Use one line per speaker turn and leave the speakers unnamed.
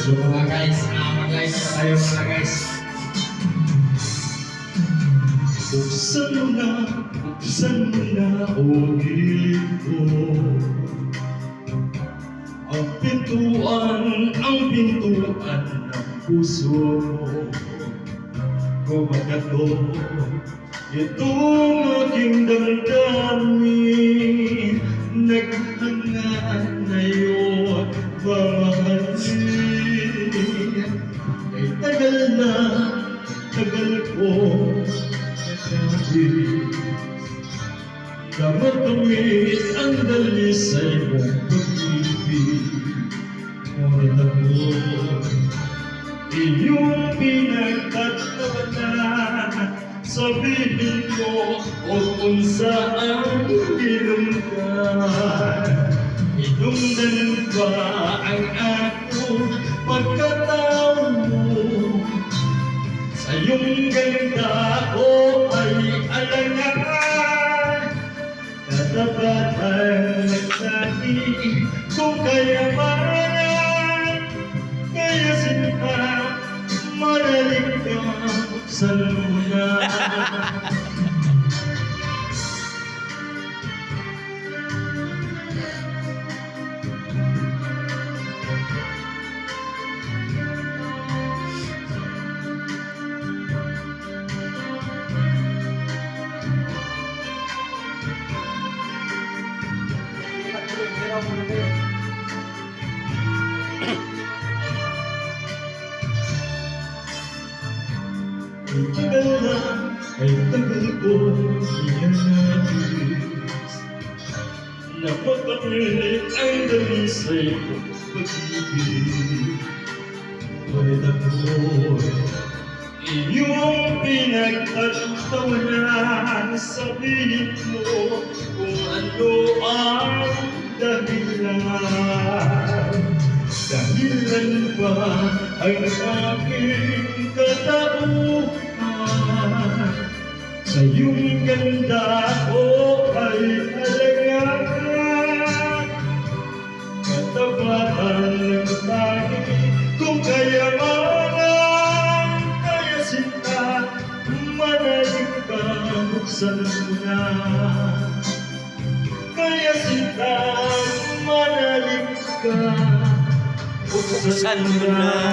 So mga guys, mag-light na tayo mga guys. Buksan mo na, o dito ang pintuan ng puso mo. Kumakato itong aking damdamin, naghangad na iyong mamahalin. Ay tagal ko nagkabis na makamit ang dalisay mong pag-ibig. Ngunit ako iyong pinagtatawanan, sabihin ko o kung saan dinunggan. Inungdan ba ang akong pagkatao mo? Sa iyong ganda ko ay alangan. Katapatan nagsabi kung kayamanan, kaya sinta manalig ka, buksan mo na. Ay tagal ko iyanagis na makamit ang dalisay kong pag-ibig. Ngunit ako'y iyong pinagtatawanan, sabihin mo kung ano ang dahilan. Dahilan ba ang aking katauhan? Sa iyong ganda ko ay alangan. Katapatan ng tayo kung kayamanan, kaya sinta manalig ka, buksan mo na. Kaya sinta manalig ka, buksan mo na.